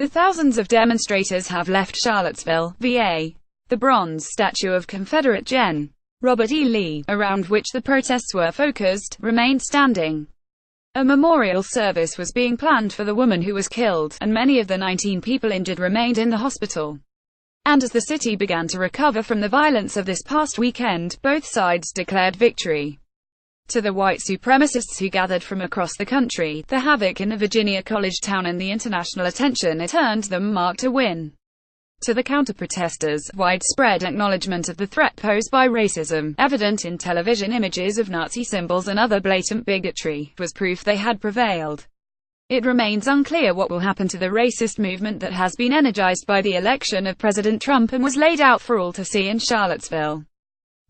The thousands of demonstrators have left Charlottesville, VA. The bronze statue of Confederate Gen. Robert E. Lee, around which the protests were focused, remained standing. A memorial service was being planned for the woman who was killed, and many of the 19 people injured remained in the hospital. And as the city began to recover from the violence of this past weekend, both sides declared victory. To the white supremacists who gathered from across the country, the havoc in the Virginia college town and the international attention it earned them marked a win. To the counter-protesters, widespread acknowledgement of the threat posed by racism, evident in television images of Nazi symbols and other blatant bigotry, was proof they had prevailed. It remains unclear what will happen to the racist movement that has been energized by the election of President Trump and was laid out for all to see in Charlottesville.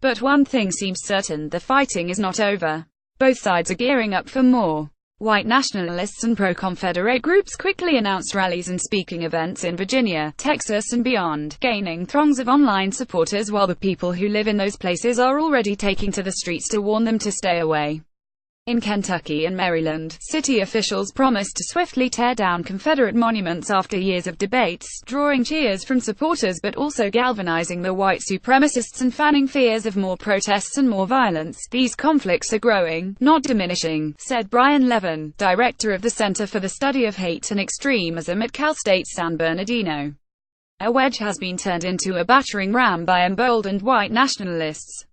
But one thing seems certain: the fighting is not over. Both sides are gearing up for more. White nationalists and pro-Confederate groups quickly announced rallies and speaking events in Virginia, Texas and beyond, gaining throngs of online supporters, while the people who live in those places are already taking to the streets to warn them to stay away. In Kentucky and Maryland, city officials promised to swiftly tear down Confederate monuments after years of debates, drawing cheers from supporters but also galvanizing the white supremacists and fanning fears of more protests and more violence. These conflicts are growing, not diminishing, said Brian Levin, director of the Center for the Study of Hate and Extremism at Cal State San Bernardino. A wedge has been turned into a battering ram by emboldened white nationalists.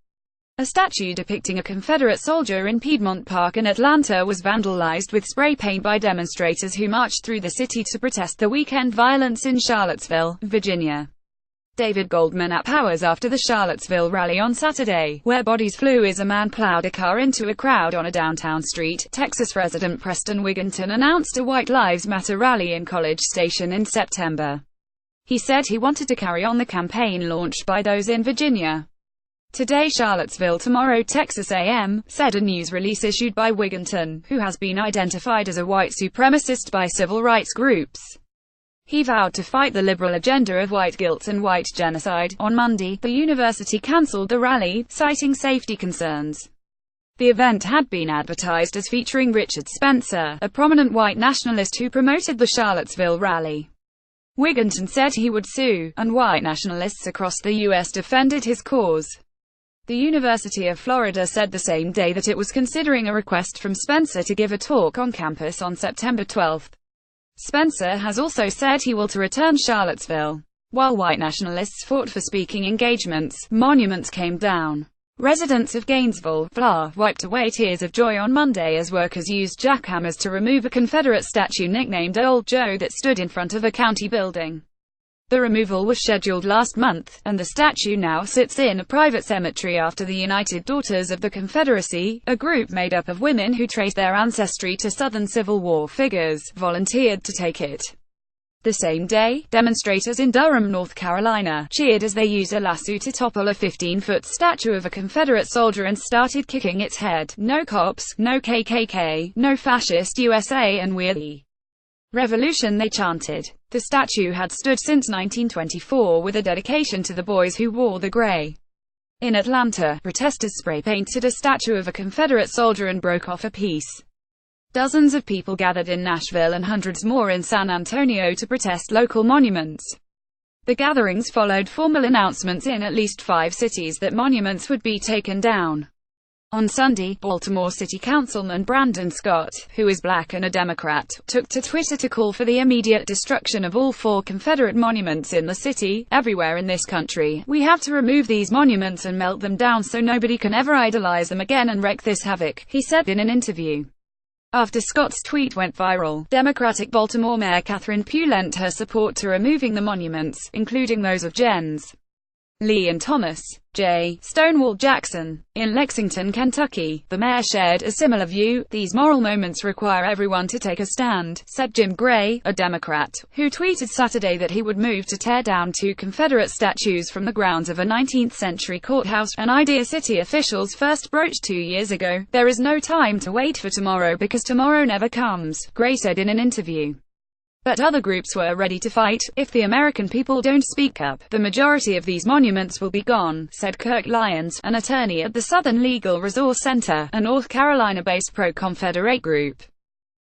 A statue depicting a Confederate soldier in Piedmont Park in Atlanta was vandalized with spray paint by demonstrators who marched through the city to protest the weekend violence in Charlottesville, Virginia. David Goldman, at hours after the Charlottesville rally on Saturday, where bodies flew as a man plowed a car into a crowd on a downtown street, Texas resident Preston Wigginton announced a White Lives Matter rally in College Station in September. He said he wanted to carry on the campaign launched by those in Virginia. Today Charlottesville, tomorrow Texas a.m., said a news release issued by Wigginton, who has been identified as a white supremacist by civil rights groups. He vowed to fight the liberal agenda of white guilt and white genocide. On Monday, the university cancelled the rally, citing safety concerns. The event had been advertised as featuring Richard Spencer, a prominent white nationalist who promoted the Charlottesville rally. Wigginton said he would sue, and white nationalists across the U.S. defended his cause. The University of Florida said the same day that it was considering a request from Spencer to give a talk on campus on September 12. Spencer has also said he will to return Charlottesville. While white nationalists fought for speaking engagements, monuments came down. Residents of Gainesville, VA, wiped away tears of joy on Monday as workers used jackhammers to remove a Confederate statue nicknamed Old Joe that stood in front of a county building. The removal was scheduled last month, and the statue now sits in a private cemetery after the United Daughters of the Confederacy, a group made up of women who trace their ancestry to Southern Civil War figures, volunteered to take it. The same day, demonstrators in Durham, North Carolina, cheered as they used a lasso to topple a 15-foot statue of a Confederate soldier and started kicking its head. No cops, no KKK, no fascist USA, and we're the revolution, they chanted. The statue had stood since 1924 with a dedication to the boys who wore the gray. In Atlanta, protesters spray-painted a statue of a Confederate soldier and broke off a piece. Dozens of people gathered in Nashville and hundreds more in San Antonio to protest local monuments. The gatherings followed formal announcements in at least 5 cities that monuments would be taken down. On Sunday, Baltimore City Councilman Brandon Scott, who is black and a Democrat, took to Twitter to call for the immediate destruction of all 4 Confederate monuments in the city. Everywhere in this country, we have to remove these monuments and melt them down so nobody can ever idolize them again and wreak this havoc, he said in an interview. After Scott's tweet went viral, Democratic Baltimore Mayor Catherine Pugh lent her support to removing the monuments, including those of Gens. Lee and Thomas J. Stonewall Jackson. In Lexington, Kentucky, the mayor shared a similar view. These moral moments require everyone to take a stand, said Jim Gray, a Democrat, who tweeted Saturday that he would move to tear down 2 Confederate statues from the grounds of a 19th-century courthouse, an idea city officials first broached 2 years ago. There is no time to wait for tomorrow because tomorrow never comes, Gray said in an interview. But other groups were ready to fight. If the American people don't speak up, the majority of these monuments will be gone, said Kirk Lyons, an attorney at the Southern Legal Resource Center, a North Carolina-based pro-Confederate group.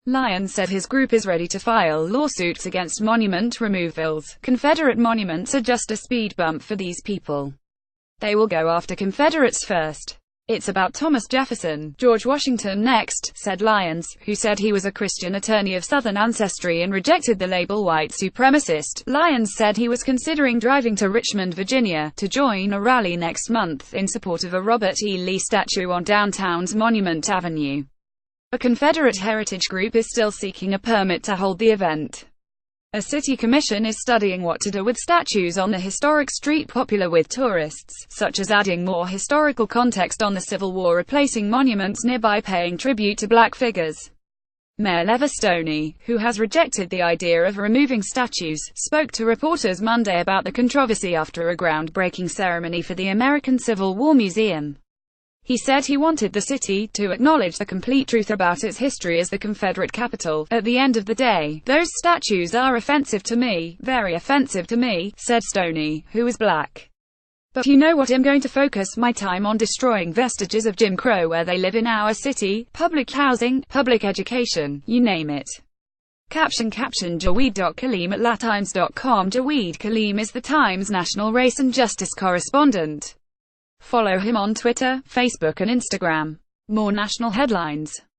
Lyons said his group is ready to file lawsuits against monument removals. Confederate monuments are just a speed bump for these people. They will go after Confederates first. It's about Thomas Jefferson, George Washington next, said Lyons, who said he was a Christian attorney of Southern ancestry and rejected the label white supremacist. Lyons said he was considering driving to Richmond, Virginia, to join a rally next month in support of a Robert E. Lee statue on downtown's Monument Avenue. A Confederate heritage group is still seeking a permit to hold the event. A city commission is studying what to do with statues on the historic street popular with tourists, such as adding more historical context on the Civil War, replacing monuments nearby, paying tribute to black figures. Mayor Lever Stoney, who has rejected the idea of removing statues, spoke to reporters Monday about the controversy after a groundbreaking ceremony for the American Civil War Museum. He said he wanted the city to acknowledge the complete truth about its history as the Confederate capital. At the end of the day, those statues are offensive to me, very offensive to me, said Stoney, who is black. But you know what, I'm going to focus my time on destroying vestiges of Jim Crow where they live in our city, public housing, public education, you name it. Caption Jaweed.Kaleem at latimes.com. Jaweed Kaleem is the Times national race and justice correspondent. Follow him on Twitter, Facebook and Instagram. More national headlines.